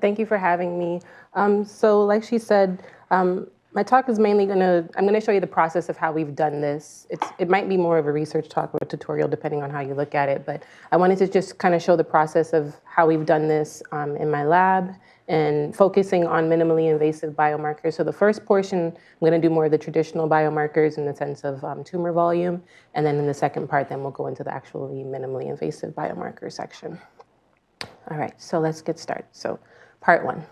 Thank you for having me. So like she said, my talk is mainly I'm going to show you the process of how we've done this. It might be more of a research talk or a tutorial depending on how you look at it, but I wanted to just kind of show the process of how we've done this in my lab and focusing on minimally invasive biomarkers. So the first portion, I'm going to do more of the traditional biomarkers in the sense of tumor volume, and then in the second part, then we'll go into the actually minimally invasive biomarker section. All right, so let's get started. So part one.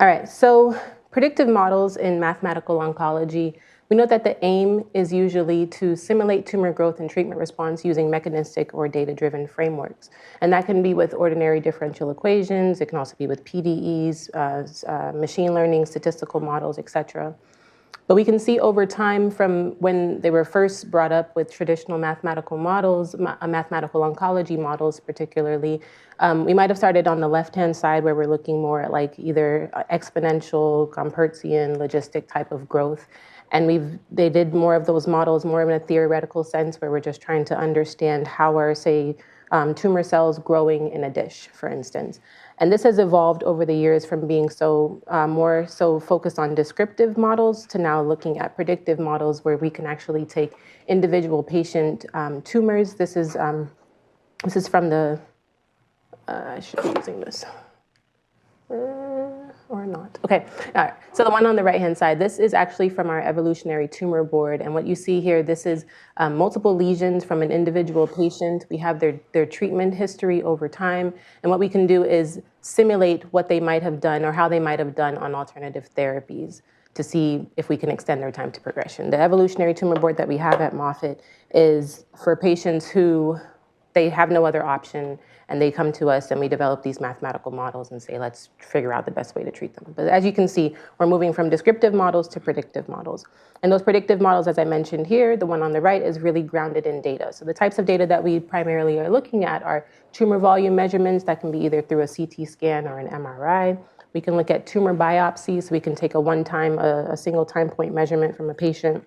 All right, so predictive models in mathematical oncology, we know that the aim is usually to simulate tumor growth and treatment response using mechanistic or data-driven frameworks. And that can be with ordinary differential equations. It can also be with PDEs, machine learning, statistical models, et cetera. But we can see over time from when they were first brought up with traditional mathematical models, mathematical oncology models particularly, we might have started on the left-hand side where we're looking more at like either exponential, Gompertzian, logistic type of growth. And they did more of those models more in a theoretical sense where we're just trying to understand how are, say, tumor cells growing in a dish, for instance. And this has evolved over the years from being more so focused on descriptive models to now looking at predictive models where we can actually take individual patient tumors. This is from the, I should be using this. Or not. Okay, all right. So the one on the right-hand side, this is actually from our evolutionary tumor board. And what you see here, this is multiple lesions from an individual patient. We have their treatment history over time. And what we can do is simulate what they might have done or how they might have done on alternative therapies to see if we can extend their time to progression. The evolutionary tumor board that we have at Moffitt is for patients who they have no other option, and they come to us and we develop these mathematical models and say, let's figure out the best way to treat them. But as you can see, we're moving from descriptive models to predictive models. And those predictive models, as I mentioned here, the one on the right is really grounded in data. So the types of data that we primarily are looking at are tumor volume measurements that can be either through a CT scan or an MRI. We can look at tumor biopsies. So we can take a single time point measurement from a patient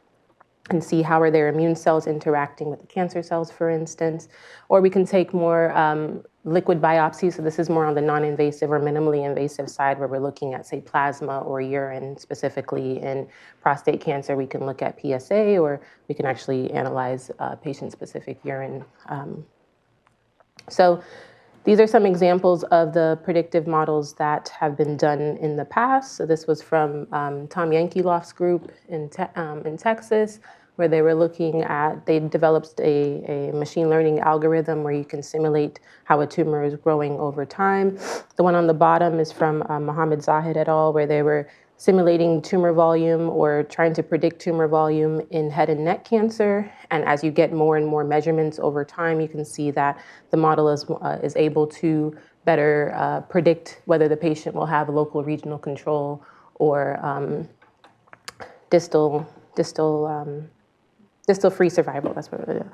and see how are their immune cells interacting with the cancer cells, for instance. Or we can take more liquid biopsies. So this is more on the non-invasive or minimally invasive side where we're looking at, say, plasma or urine. Specifically in prostate cancer, we can look at PSA, or we can actually analyze patient-specific urine. So these are some examples of the predictive models that have been done in the past. So this was from Tom Yankeeloff's group in Texas, where they were they developed a machine learning algorithm where you can simulate how a tumor is growing over time. The one on the bottom is from Mohammed Zahid et al., where they were simulating tumor volume or trying to predict tumor volume in head and neck cancer. And as you get more and more measurements over time, you can see that the model is able to better predict whether the patient will have local regional control or distal free survival. That's what it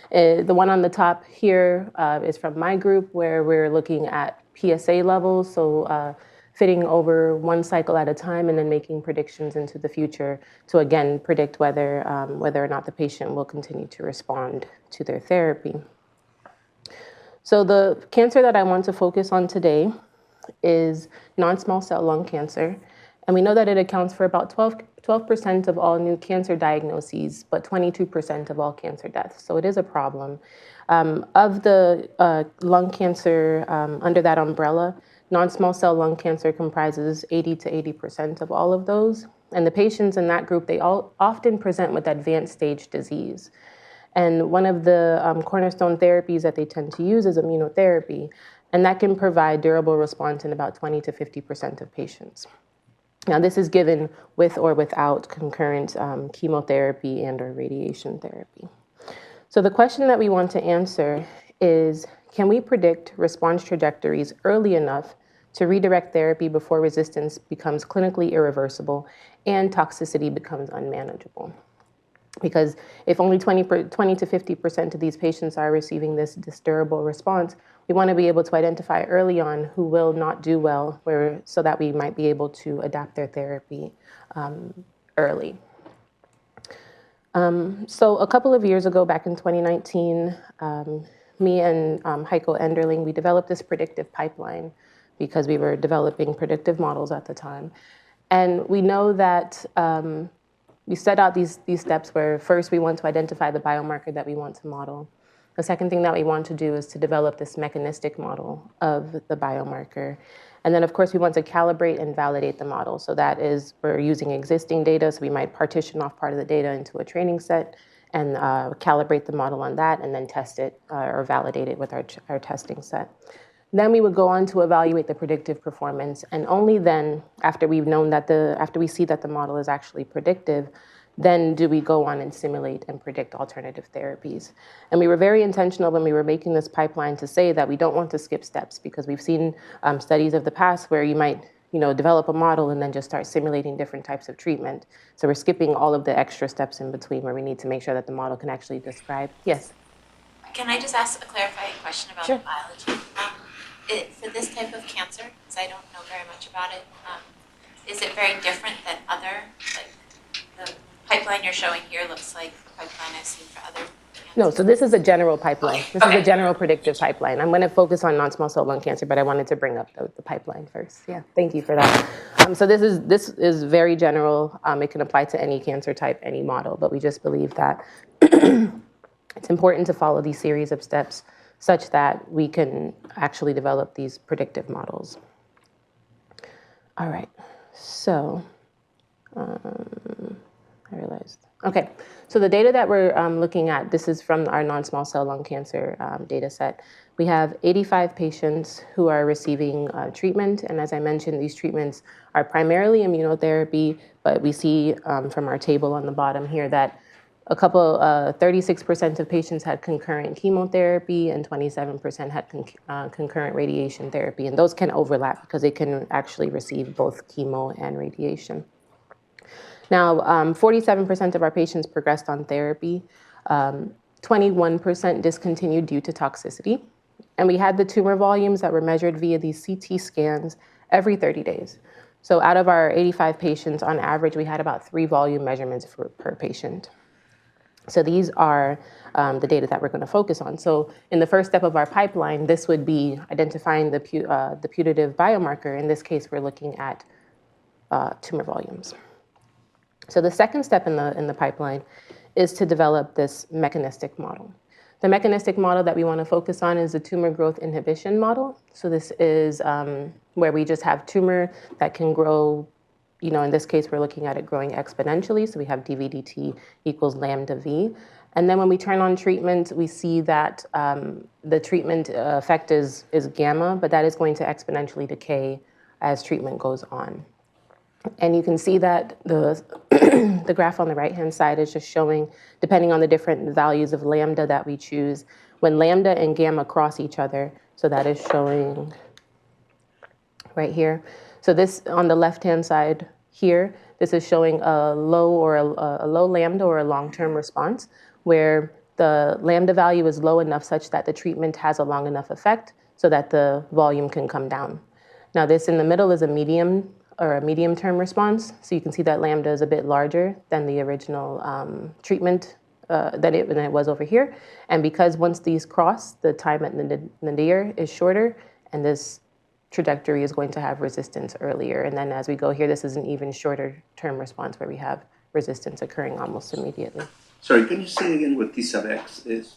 is. The one on the top here is from my group, where we're looking at PSA levels. So fitting over one cycle at a time and then making predictions into the future to, again, predict whether or not the patient will continue to respond to their therapy. So the cancer that I want to focus on today is non-small cell lung cancer. And we know that it accounts for about 12% of all new cancer diagnoses, but 22% of all cancer deaths. So it is a problem. Of the lung cancer under that umbrella, non-small cell lung cancer comprises 80 to 80% of all of those. And the patients in that group, they all often present with advanced stage disease. And one of the cornerstone therapies that they tend to use is immunotherapy. And that can provide durable response in about 20 to 50% of patients. Now, this is given with or without concurrent chemotherapy and or radiation therapy. So the question that we want to answer is, can we predict response trajectories early enough to redirect therapy before resistance becomes clinically irreversible and toxicity becomes unmanageable? Because if only 20 to 50% of these patients are receiving this durable response, we want to be able to identify early on who will not do well, so that we might be able to adapt their therapy early. So a couple of years ago, back in 2019, me and Heiko Enderling, we developed this predictive pipeline because we were developing predictive models at the time. And we know that we set out these steps where first we want to identify the biomarker that we want to model. The second thing that we want to do is to develop this mechanistic model of the biomarker. And then, of course, we want to calibrate and validate the model. So that is, we're using existing data, so we might partition off part of the data into a training set and calibrate the model on that, and then test it or validate it with our testing set. Then we would go on to evaluate the predictive performance, and only then, after we've known that after we see that the model is actually predictive, then do we go on and simulate and predict alternative therapies. And we were very intentional when we were making this pipeline to say that we don't want to skip steps, because we've seen studies of the past where you might develop a model and then just start simulating different types of treatment. So we're skipping all of the extra steps in between where we need to make sure that the model can actually describe. Yes? Can I just ask a clarifying question about Sure. the biology? For this type of cancer, because I don't know very much about it, is it very different than other, like the pipeline you're showing here looks like the pipeline I've seen for other cancers? No, so this is a general pipeline. Okay. This is a general predictive pipeline. I'm going to focus on non-small cell lung cancer, but I wanted to bring up the pipeline first. Yeah, thank you for that. So this is very general. It can apply to any cancer type, any model, but we just believe that it's important to follow these series of steps such that we can actually develop these predictive models. All right, so I realized. Okay, so the data that we're looking at, this is from our non-small cell lung cancer data set. We have 85 patients who are receiving treatment, and as I mentioned, these treatments are primarily immunotherapy, but we see from our table on the bottom here that 36% of patients had concurrent chemotherapy and 27% had concurrent radiation therapy, and those can overlap because they can actually receive both chemo and radiation. Now, 47% of our patients progressed on therapy, 21% discontinued due to toxicity, and we had the tumor volumes that were measured via these CT scans every 30 days. So out of our 85 patients, on average, we had about 3 volume measurements per patient. So these are the data that we're going to focus on. So in the first step of our pipeline, this would be identifying the putative biomarker. In this case, we're looking at tumor volumes. So the second step in the pipeline is to develop this mechanistic model. The mechanistic model that we want to focus on is the tumor growth inhibition model. So this is where we just have tumor that can grow. In this case, we're looking at it growing exponentially. So we have dV/dt equals lambda v. And then when we turn on treatment, we see that the treatment effect is gamma, but that is going to exponentially decay as treatment goes on. And you can see that the graph on the right-hand side is just showing, depending on the different values of lambda that we choose, when lambda and gamma cross each other. So that is showing right here. So this, on the left-hand side here, this is showing a low lambda or a long-term response, where the lambda value is low enough such that the treatment has a long enough effect so that the volume can come down. Now this in the middle is a medium-term response. So you can see that lambda is a bit larger than the original treatment than it was over here. And because once these cross, the time at nadir is shorter, and this trajectory is going to have resistance earlier. And then as we go here, this is an even shorter term response where we have resistance occurring almost immediately. Sorry, can you say again what T sub X is?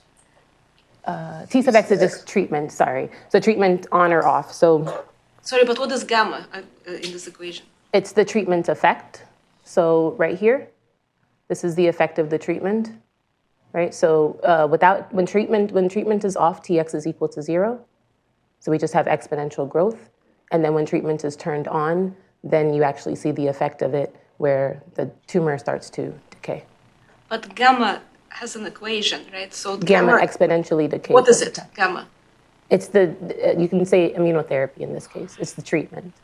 T sub X is just treatment, sorry. So treatment on or off. So Sorry, but what is gamma in this equation? it's the treatment effect. So right here, this is the effect of the treatment, right? So when treatment is off, Tx is equal to 0. So we just have exponential growth. And then when treatment is turned on, then you actually see the effect of it where the tumor starts to decay. But gamma has an equation, right? So Gamma exponentially decays. What is it, gamma? It's you can say immunotherapy in this case. It's the treatment.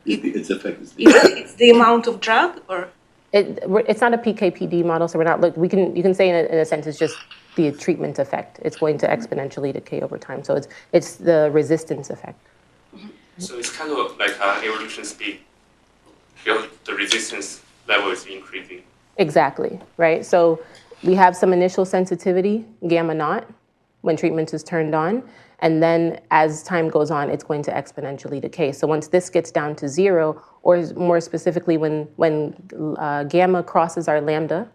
Its effect is It's the amount of drug, or? It's not a PK/PD model, so we're not you can say in a sense it's just the treatment effect. It's going to exponentially decay over time. So it's the resistance effect. So it's kind of like an evolution speed. The resistance level is increasing. Exactly, right? So we have some initial sensitivity, gamma naught, when treatment is turned on. And then as time goes on, it's going to exponentially decay. So once this gets down to 0, or more specifically, when gamma crosses our lambda,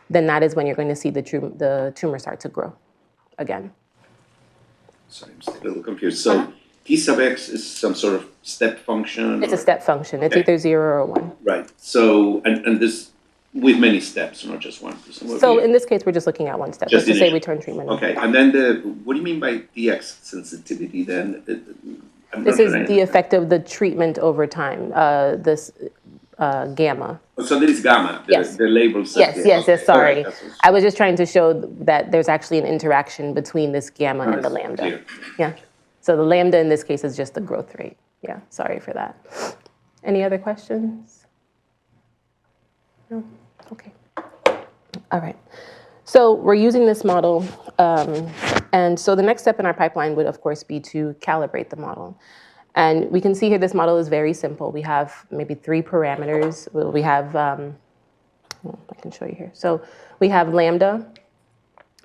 then that is when you're going to see the tumor start to grow again. Sorry, I'm still a little confused. So T sub x is some sort of step function? It's a step function. It's either 0 or 1. Right. So, and this with many steps, not just one. So in this case, we're just looking at one step. Just to say we turn treatment on. Okay, and then what do you mean by DX sensitivity then? This is the effect of the treatment over time, this gamma. So there is gamma, Yes. the label says. Yes, sorry. Right, I was just trying to show that there's actually an interaction between this gamma and the lambda. clear. Yeah. So the lambda in this case is just the growth rate. Yeah, sorry for that. Any other questions? No? Okay. All right. So we're using this model. And so the next step in our pipeline would, of course, be to calibrate the model. And we can see here this model is very simple. We have maybe 3 parameters. We have, I can show you here. So we have lambda.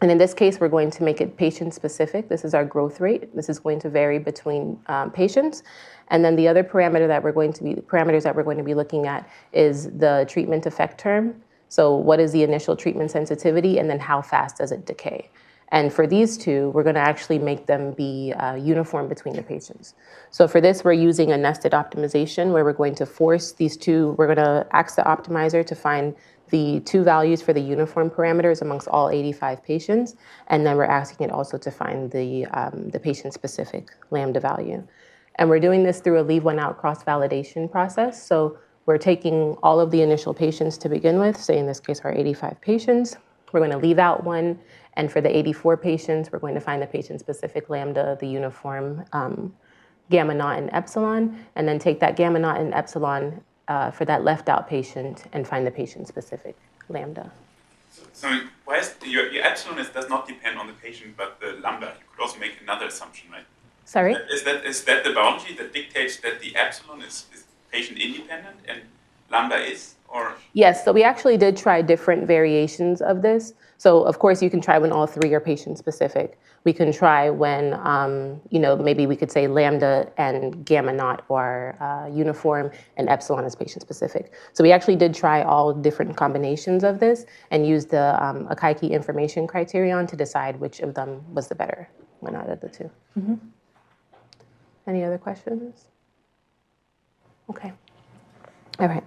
And in this case, we're going to make it patient-specific. This is our growth rate. This is going to vary between patients. And then the other parameters that we're going to be looking at is the treatment effect term. So what is the initial treatment sensitivity, and then how fast does it decay? And for these two, we're going to actually make them be uniform between the patients. So for this, we're using a nested optimization where we're going to force these two. We're going to ask the optimizer to find the 2 values for the uniform parameters amongst all 85 patients. And then we're asking it also to find the patient-specific lambda value. And we're doing this through a leave one out cross-validation process. So we're taking all of the initial patients to begin with, say in this case our 85 patients. We're going to leave out one. And for the 84 patients, we're going to find the patient-specific lambda, the uniform gamma naught and epsilon, and then take that gamma naught and epsilon for that left-out patient and find the patient-specific lambda. So why is your epsilon does not depend on the patient, but the lambda? You could also make another assumption, right? Sorry? Is that the biology that dictates that the epsilon is patient-independent and lambda is, or? Yes, so we actually did try different variations of this. So of course you can try when all 3 are patient-specific. We can try when, maybe we could say lambda and gamma naught are uniform and epsilon is patient-specific. So we actually did try all different combinations of this and used the Akaike information criterion to decide which of them was the better one out of the 2. Mm-hmm. Any other questions? Okay. All right.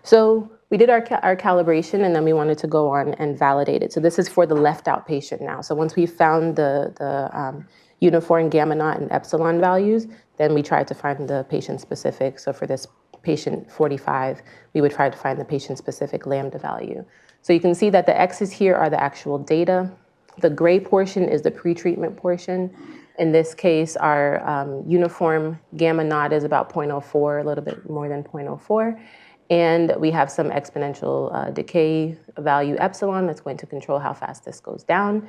So we did our calibration, and then we wanted to go on and validate it. So this is for the left-out patient now. So once we found the uniform gamma naught and epsilon values, then we tried to find the patient-specific. So for this patient 45, we would try to find the patient-specific lambda value. So you can see that the X's here are the actual data. The gray portion is the pretreatment portion. In this case, our uniform gamma naught is about 0.04, a little bit more than 0.04. And we have some exponential decay value epsilon that's going to control how fast this goes down.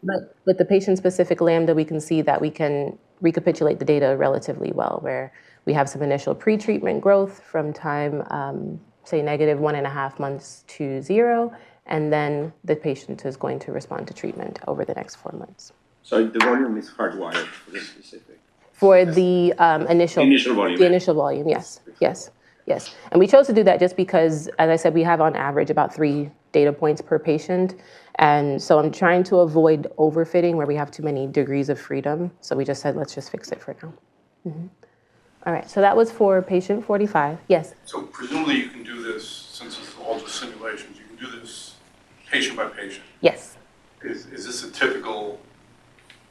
But with the patient-specific lambda, we can see that we can recapitulate the data relatively well, where we have some initial pre-treatment growth from time, say, negative 1.5 months to 0, and then the patient is going to respond to treatment over the next 4 months. So the volume is hardwired for this specific? For the initial volume. The initial volume, yes. Yes, and we chose to do that just because, as I said, we have on average about 3 data points per patient. And so I'm trying to avoid overfitting where we have too many degrees of freedom. So we just said, let's just fix it for now. Mm-hmm. All right, so that was for patient 45. Yes? So presumably you can do this, since it's all just simulations, you can do this patient by patient. Yes. Is this a typical,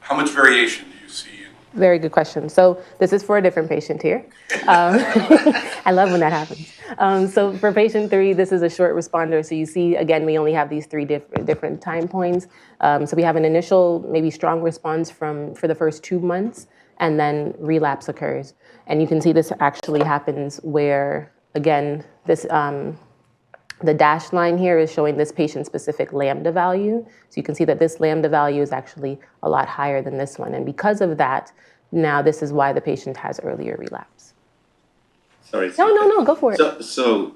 how much variation do you see? Very good question. So this is for a different patient here. I love when that happens. So for patient 3, this is a short responder. So you see, again, we only have these 3 different time points. So we have an initial, maybe strong response for the first 2 months, and then relapse occurs. And you can see this actually happens where, again, this the dashed line here is showing this patient-specific lambda value. So you can see that this lambda value is actually a lot higher than this one. And because of that, now this is why the patient has earlier relapse. Sorry. No, go for it. So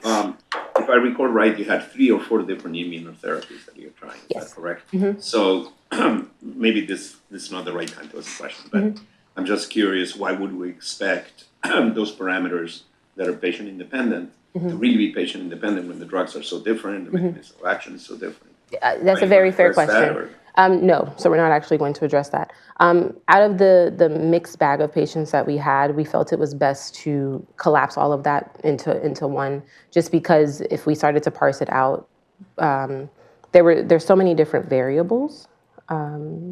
if I recall right, you had 3 or 4 different immunotherapies that you're trying. Is Yes. that correct? So maybe this is not the right time to ask a question, but I'm just curious, why would we expect those parameters that are patient independent to really be patient independent when the drugs are so different, the mechanism of action is so different? That's a very fair question. No, so we're not actually going to address that. Out of the mixed bag of patients that we had, we felt it was best to collapse all of that into one, just because if we started to parse it out, there's so many different variables.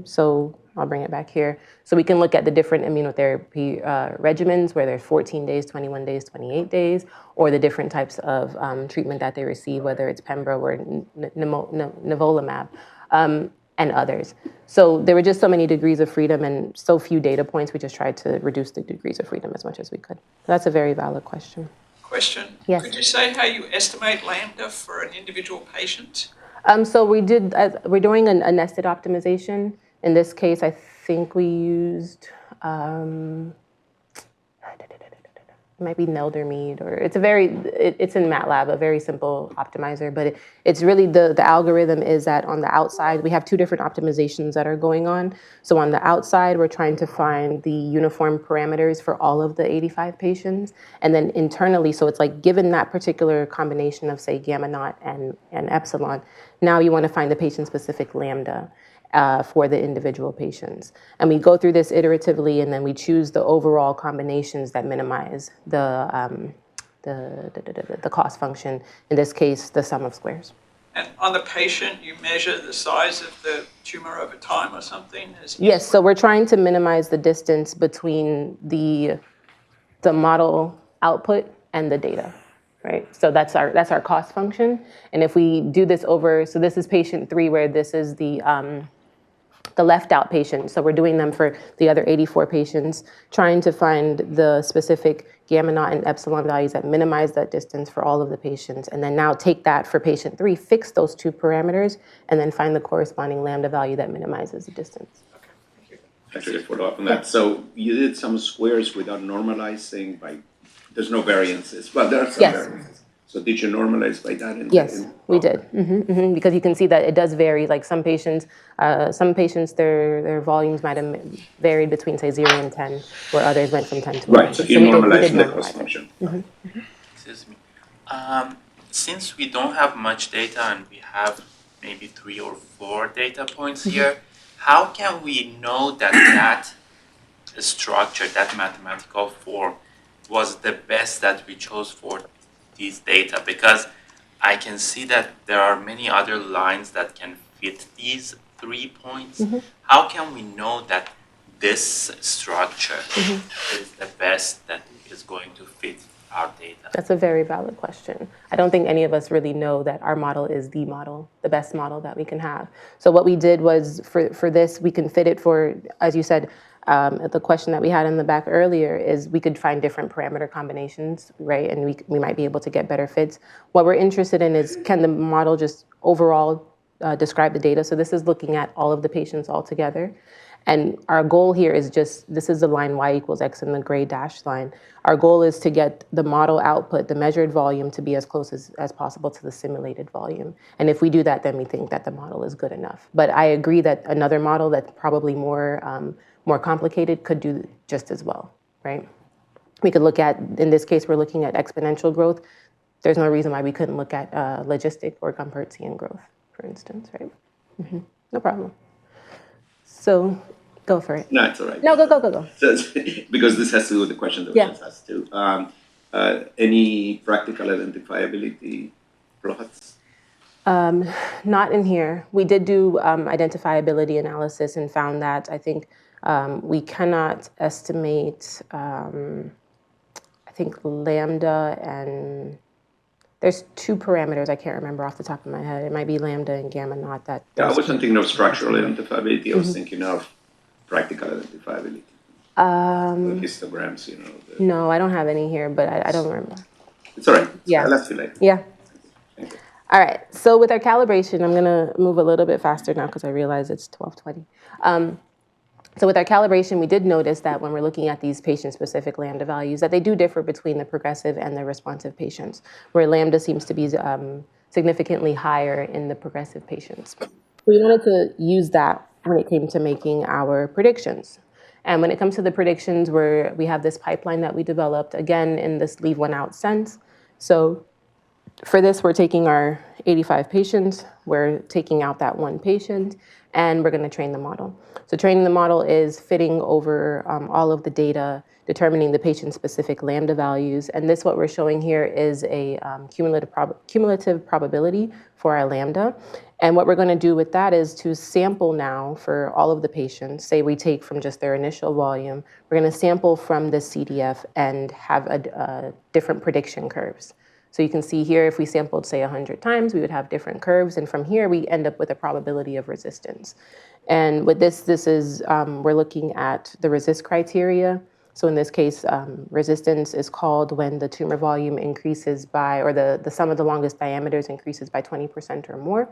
So I'll bring it back here. So we can look at the different immunotherapy regimens where they're 14 days, 21 days, 28 days, or the different types of treatment that they receive, whether it's Pembro or nivolumab, and others. So there were just so many degrees of freedom and so few data points, we just tried to reduce the degrees of freedom as much as we could. That's a very valid question. Question. Yes. Could you say how you estimate lambda for an individual patient? So we're doing a nested optimization. In this case, I think we used, it might be Neldermead, or it's in MATLAB, a very simple optimizer, but it's really the algorithm is that on the outside, we have 2 different optimizations that are going on. So on the outside, we're trying to find the uniform parameters for all of the 85 patients. And then internally, so it's like given that particular combination of say gamma naught and epsilon, now you want to find the patient-specific lambda. For the individual patients. And we go through this iteratively, and then we choose the overall combinations that minimize the cost function, in this case, the sum of squares. And on the patient, you measure the size of the tumor over time or something? Yes, so we're trying to minimize the distance between the model output and the data. Right, so that's our cost function. And if we do this over, so this is patient 3, where this is the left out patient. So we're doing them for the other 84 patients, trying to find the specific gamma naught and epsilon values that minimize that distance for all of the patients. And then now take that for patient 3, fix those 2 parameters, and then find the corresponding lambda value that minimizes the distance. Okay, thank you. Actually, follow up on that. So you did some squares without normalizing by, there's no variances. Well, there are some variances. So did you normalize by that? Yes, we did. Because you can see that it does vary. Like some patients, their volumes might have varied between say 0 and 10, where others went from 10 to 1. Right, so you normalized the cost function. Excuse me. Since we don't have much data and we have maybe 3 or 4 data points here, how can we know that that structure, that mathematical form, was the best that we chose for these data? Because I can see that there are many other lines that can fit these 3 points. How can we know that this structure is the best that is going to fit our data? That's a very valid question. I don't think any of us really know that our model is the best model that we can have. So what we did was for this, we can fit it for, as you said, the question that we had in the back earlier is we could find different parameter combinations, right? And we might be able to get better fits. What we're interested in is, can the model just overall describe the data? So this is looking at all of the patients all together. And our goal here is this is the line y equals x in the gray dashed line. Our goal is to get the model output, the measured volume, to be as close as possible to the simulated volume. And if we do that, then we think that the model is good enough. But I agree that another model that's probably more complicated could do just as well, right? We could look at, in this case, we're looking at exponential growth. There's no reason why we couldn't look at logistic or Gompertzian growth, for instance, right? No problem. So go for it. No, it's all right. No, go. So, because this has to do with the question that we just asked too. Any practical identifiability plots? Not in here. We did do identifiability analysis and found that I think we cannot estimate, I think lambda and there's 2 parameters I can't remember off the top of my head. It might be lambda and gamma naught. I wasn't thinking of structural identifiability. I was thinking of practical identifiability. Histograms, No, I don't have any here, but I don't remember. It's all right. Yeah. I'll ask you later. Yeah. Thank you. All right. So with our calibration, I'm going to move a little bit faster now because I realize it's 12:20. So with our calibration, we did notice that when we're looking at these patient-specific lambda values, that they do differ between the progressive and the responsive patients, where lambda seems to be significantly higher in the progressive patients. We wanted to use that when it came to making our predictions. And when it comes to the predictions, we have this pipeline that we developed, again, in this leave one out sense. So for this, we're taking our 85 patients, we're taking out that one patient, and we're going to train the model. So training the model is fitting over all of the data, determining the patient-specific lambda values. And this, what we're showing here, is a cumulative probability for our lambda. And what we're going to do with that is to sample now for all of the patients. Say we take from just their initial volume, we're going to sample from the CDF and have different prediction curves. So you can see here, if we sampled, say, 100 times, we would have different curves. And from here, we end up with a probability of resistance. And with this is, we're looking at the RECIST criteria. So in this case, resistance is called when the tumor volume increases by, or the sum of the longest diameters increases by 20% or more.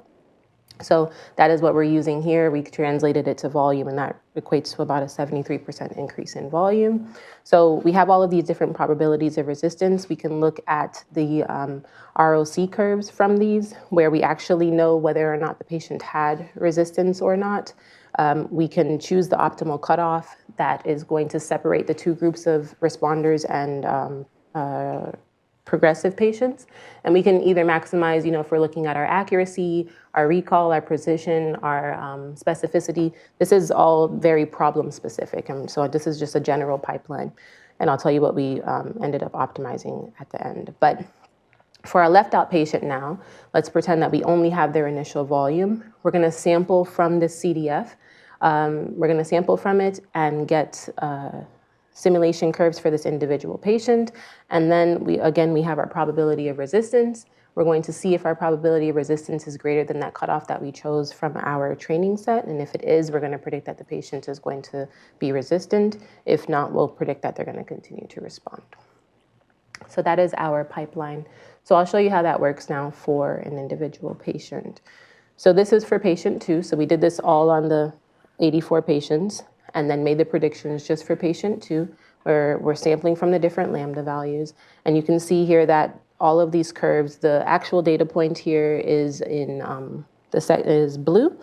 So that is what we're using here. We translated it to volume, and that equates to about a 73% increase in volume. So we have all of these different probabilities of resistance. We can look at the ROC curves from these, where we actually know whether or not the patient had resistance or not. We can choose the optimal cutoff that is going to separate the two groups of responders and progressive patients. And we can either maximize, if we're looking at our accuracy, our recall, our precision, our specificity. This is all very problem specific. And so this is just a general pipeline. And I'll tell you what we ended up optimizing at the end. But for our left out patient now, let's pretend that we only have their initial volume. We're going to sample from this CDF. We're going to sample from it and get simulation curves for this individual patient. And then we have our probability of resistance. We're going to see if our probability of resistance is greater than that cutoff that we chose from our training set. And if it is, we're going to predict that the patient is going to be resistant. If not, we'll predict that they're going to continue to respond. So that is our pipeline. So I'll show you how that works now for an individual patient. So this is for patient 2. So we did this all on the 84 patients, and then made the predictions just for patient 2, where we're sampling from the different lambda values. And you can see here that all of these curves, the actual data point here is in the set is blue.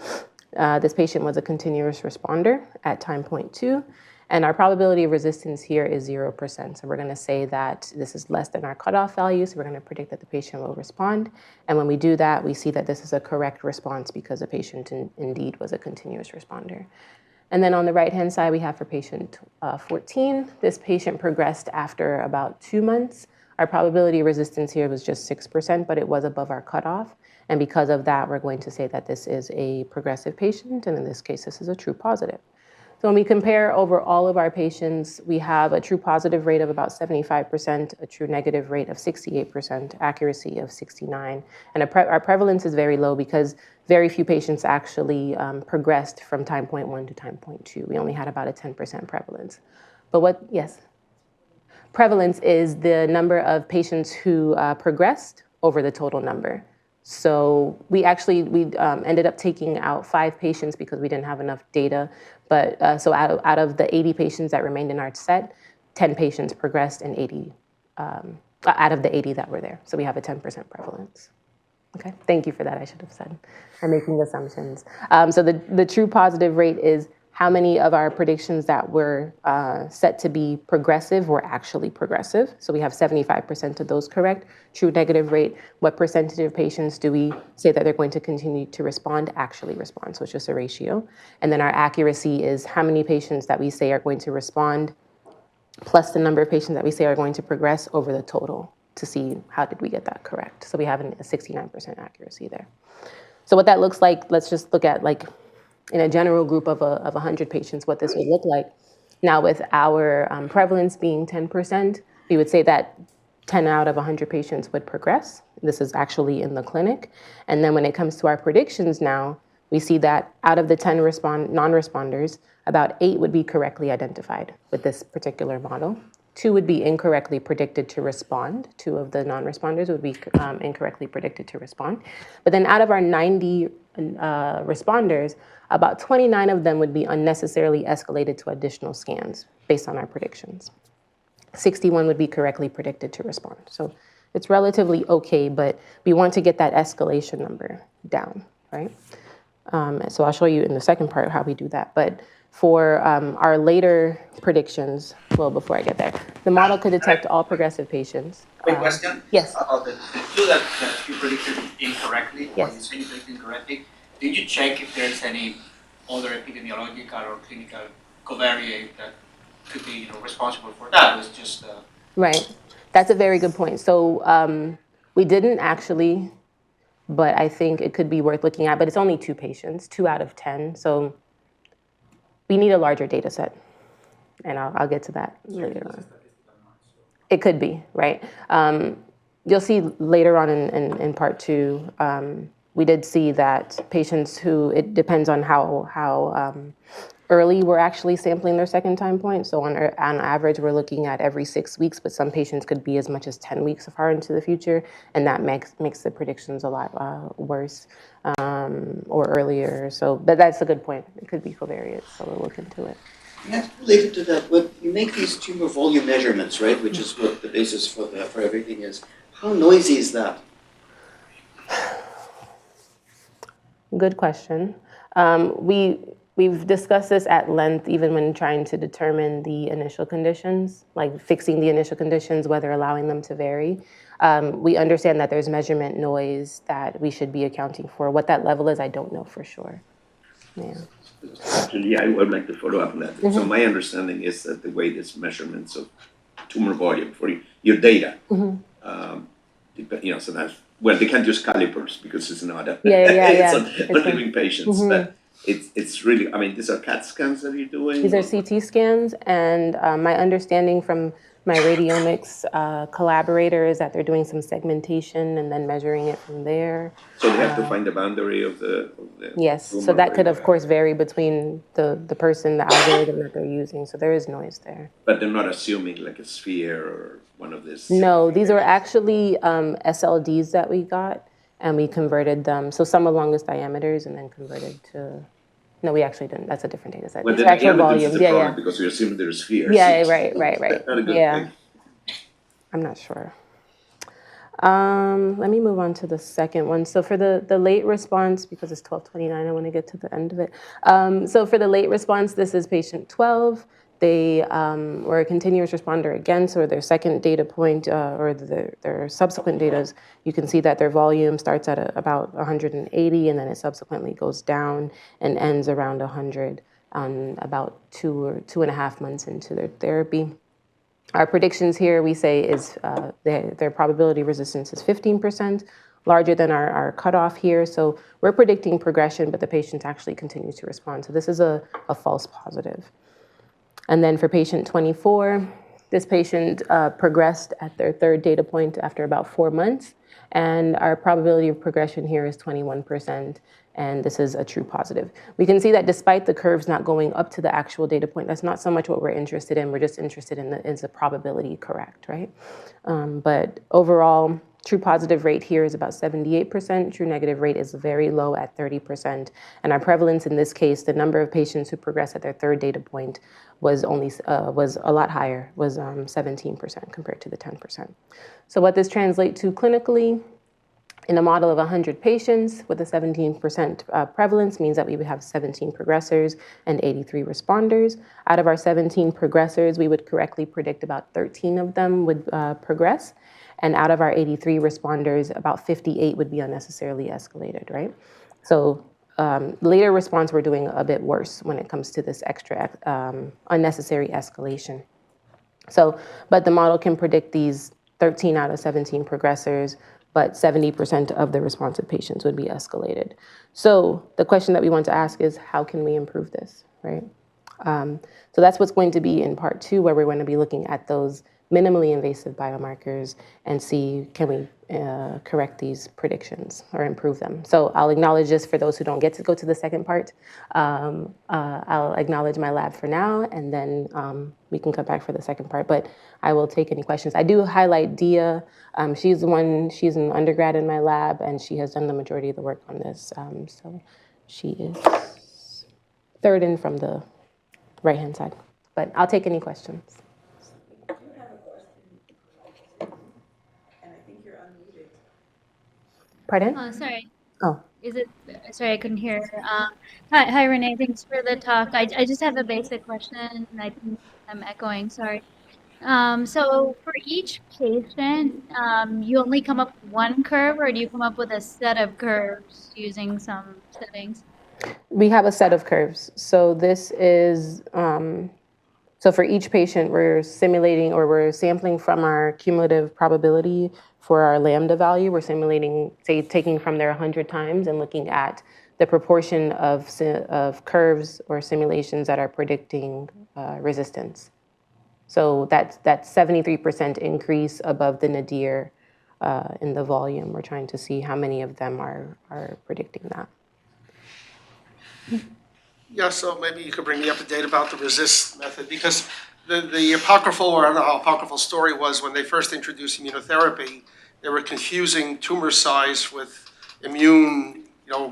This patient was a continuous responder at time point 2. And our probability of resistance here is 0%. So we're going to say that this is less than our cutoff value. So we're going to predict that the patient will respond. And when we do that, we see that this is a correct response because the patient indeed was a continuous responder. And then on the right-hand side, we have for patient 14, this patient progressed after about 2 months. Our probability of resistance here was just 6%, but it was above our cutoff. And because of that, we're going to say that this is a progressive patient, and in this case, this is a true positive. So when we compare over all of our patients, we have a true positive rate of about 75%, a true negative rate of 68%, accuracy of 69%. And our prevalence is very low because very few patients actually progressed from time point 1 to time point 2. We only had about a 10% prevalence. But yes? Prevalence is the number of patients who progressed over the total number. So we ended up taking out 5 patients because we didn't have enough data. But so out of the 80 patients that remained in our set, 10 patients progressed and 80 out of the 80 that were there. So we have a 10% prevalence. Okay, thank you for that, I should have said. I'm making assumptions. So the true positive rate is how many of our predictions that were set to be progressive were actually progressive. So we have 75% of those correct. True negative rate, what percentage of patients do we say that they're going to continue to respond, actually respond? So it's just a ratio. And then our accuracy is how many patients that we say are going to respond plus the number of patients that we say are going to progress over the total to see how did we get that correct. So we have a 69% accuracy there. So what that looks like, let's just look at in a general group of 100 patients, what this would look like. Now with our prevalence being 10%, we would say that 10 out of 100 patients would progress. This is actually in the clinic. And then when it comes to our predictions now, we see that out of the 10 non-responders, about 8 would be correctly identified with this particular model. 2 would be incorrectly predicted to respond. 2 of the non-responders would be incorrectly predicted to respond. But then out of our 90 responders, about 29 of them would be unnecessarily escalated to additional scans based on our predictions. 61 would be correctly predicted to respond. So it's relatively okay, but we want to get that escalation number down, right? So I'll show you in the second part how we do that. But for our later predictions, well, before I get there, the model could detect all progressive patients. Quick question? Yes. About the two that you predicted incorrectly, Yes. or you say you predicted incorrectly, did you check if there's any other epidemiological or clinical covariate that could be responsible for that? It was just Right. That's a very good point. So we didn't actually, but I think it could be worth looking at. But it's only 2 patients, 2 out of 10. So we need a larger data set. And I'll get to that later on. It could be, right? You'll see later on in part 2, we did see that patients who, it depends on how early we're actually sampling their second time point. So on average, we're looking at every 6 weeks, but some patients could be as much as 10 weeks far into the future, and that makes the predictions a lot worse or earlier. So, but that's a good point. It could be covariate, so we'll look into it. And that's related to that. When you make these tumor volume measurements, right, which is what the basis for everything is, how noisy is that? Good question. We've discussed this at length, even when trying to determine the initial conditions, like fixing the initial conditions, whether allowing them to vary. We understand that there's measurement noise that we should be accounting for. What that level is, I don't know for sure. Yeah. Actually, I would like to follow up on that. So my understanding is that the way these measurements of tumor volume for your data, so that's, well, they can't use calipers because it's not it's on living patients, but it's really, I mean, these are CAT scans that you're doing? These are CT scans, and my understanding from my radiomics collaborator is that they're doing some segmentation and then measuring it from there. So they have to find the boundary of the yes, so that could, of course, vary between the person, the algorithm that they're using, so there is noise there. But they're not assuming like a sphere or one of these? No, these are actually SLDs that we got, and we converted them, so some are longest diameters and then converted to, no, we actually didn't, that's a different data set. Well, These then are actual volumes, volumes, because we assume they're spheres. Yeah, right. Not a good Yeah. thing. I'm not sure. Let me move on to the second one. So for the late response, because it's 12:29, I want to get to the end of it. So for the late response, this is patient 12. They were a continuous responder again, so their second data point or their subsequent data, you can see that their volume starts at about 180, and then it subsequently goes down and ends around 100 on about 2 or 2.5 months into their therapy. Our predictions here, we say, is their probability resistance is 15%, larger than our cutoff here. So we're predicting progression, but the patient actually continues to respond. So this is a false positive. And then for patient 24, this patient progressed at their third data point after about 4 months. And our probability of progression here is 21%. And this is a true positive. We can see that despite the curves not going up to the actual data point, that's not so much what we're interested in. We're just interested in is the probability correct, right? But overall, true positive rate here is about 78%. True negative rate is very low at 30%. And our prevalence in this case, the number of patients who progress at their third data point was a lot higher, was 17% compared to the 10%. So what this translates to clinically, in a model of 100 patients with a 17% prevalence means that we would have 17 progressors and 83 responders. Out of our 17 progressors, we would correctly predict about 13 of them would progress. And out of our 83 responders, about 58 would be unnecessarily escalated, right? So later response, we're doing a bit worse when it comes to this extra unnecessary escalation. So, but the model can predict these 13 out of 17 progressors, but 70% of the responsive patients would be escalated. So the question that we want to ask is, how can we improve this, right? So that's what's going to be in part 2, where we're going to be looking at those minimally invasive biomarkers and see can we correct these predictions or improve them. So I'll acknowledge this for those who don't get to go to the second part. I'll acknowledge my lab for now, and then we can come back for the second part. But I will take any questions. I do highlight Dia. She's an undergrad in my lab, and she has done the majority of the work on this. So she is third in from the right-hand side. But I'll take any questions. Pardon? Sorry. Oh. Is it? Sorry, I couldn't hear. Hi, Renee. Thanks for the talk. I just have a basic question. I think I'm echoing. Sorry. So for each patient, you only come up with one curve, or do you come up with a set of curves using some settings? We have a set of curves. So this is, so for each patient, we're simulating or we're sampling from our cumulative probability for our lambda value. We're simulating, say, taking from there 100 times and looking at the proportion of curves or simulations that are predicting resistance. So that's 73% increase above the nadir in the volume. We're trying to see how many of them are predicting that. Yeah, so maybe you could bring me up to date about the RESIST method, because the apocryphal, or I don't know how apocryphal story was, when they first introduced immunotherapy, they were confusing tumor size with immune,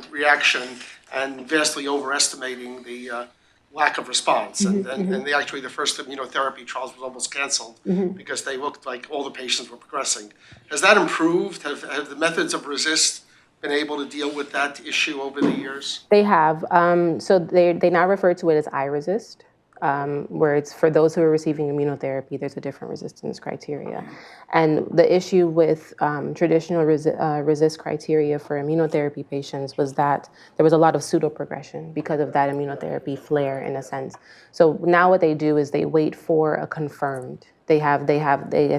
reaction, and vastly overestimating the lack of response. And they actually, the first immunotherapy trials was almost canceled because they looked like all the patients were progressing. Has that improved? Have the methods of RESIST been able to deal with that issue over the years? They have. So they now refer to it as iRESIST, where it's for those who are receiving immunotherapy, there's a different resistance criteria. And the issue with traditional RESIST criteria for immunotherapy patients was that there was a lot of pseudoprogression because of that immunotherapy flare, in a sense. So now what they do is they wait for a confirmed. I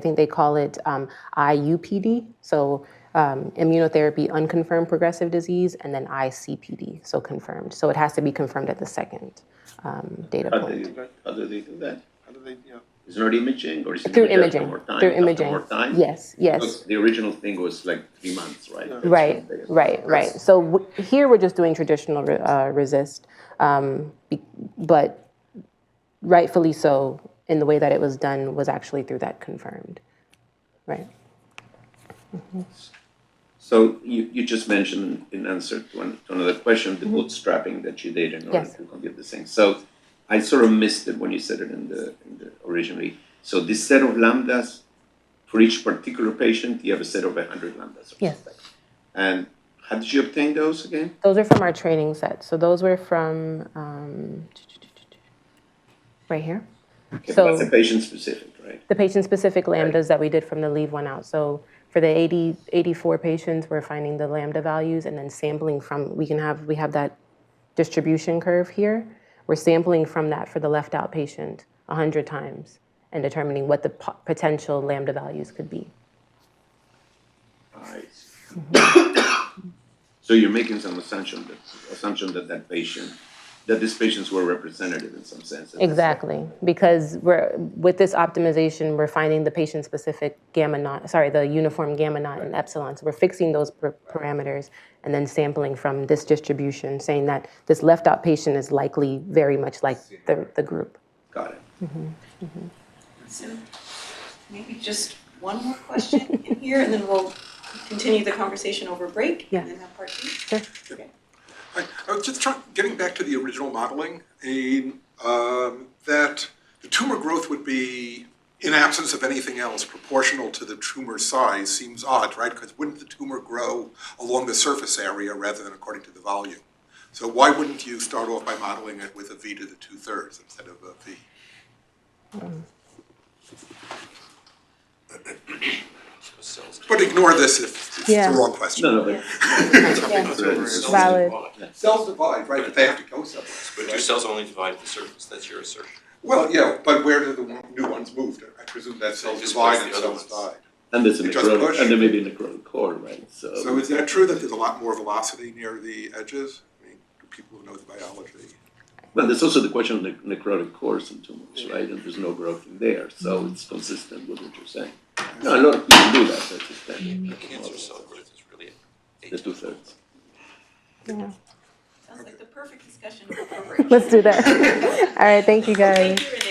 think they call it IUPD. So immunotherapy unconfirmed progressive disease, and then ICPD, so confirmed. So it has to be confirmed at the second data point. How do they do that? How do they, Is there imaging, or is it Through after imaging. more time? Through After imaging. more time? Yes. Because the original thing was like 3 months, right? Right. So here we're just doing traditional RESIST, but rightfully so, in the way that it was done was actually through that confirmed, right? So you just mentioned in answer to another question, the bootstrapping that you did in order to compute this thing. So I sort of missed it when you said it in the originally. So this set of lambdas for each particular patient, you have a set of 100 lambdas. Yes. And how did you obtain those again? Those are from our training set. So those were from right here. Okay, So that's a patient specific, right? the patient-specific lambdas that we did from the leave one out. So for the 84 patients, we're finding the lambda values and then sampling from, we have that distribution curve here. We're sampling from that for the left out patient 100 times and determining what the potential lambda values could be. Right. So you're making some assumption that these patients were representative in some sense. Exactly, because with this optimization, we're finding the patient-specific the uniform gamma naught and epsilon. So we're fixing those parameters and then sampling from this distribution, saying that this left-out patient is likely very much like the group. Got it. So maybe just one more question in here, and then we'll continue the conversation over break, and then have part two. Sure. Okay. I was just getting back to the original modeling, that the tumor growth would be, in absence of anything else, proportional to the tumor size seems odd, right? Because wouldn't the tumor grow along the surface area rather than according to the volume? So why wouldn't you start off by modeling it with a v to the 2/3 instead of a v? But ignore this if it's the wrong question. No, but Valid. Cells divide, right, but they have to go somewhere. But your cells only divide at the surface, that's your assertion. Well, yeah, but where do the new ones move? I presume that cells Just divide place and the other cells ones. die. and there's It just push. and there may be a necrotic core, right? So is that true that there's a lot more velocity near the edges? I mean, do people who know the biology? Well, there's also the question of necrotic cores in tumors, right? And there's no growth in there, so it's consistent with what you're saying. No, a lot of people do that. That's a standard. Cancer cell growth is really The 2/3. Yeah. Sounds like the perfect discussion for break. Let's do that. All right, thank you guys. Thank you, Renee.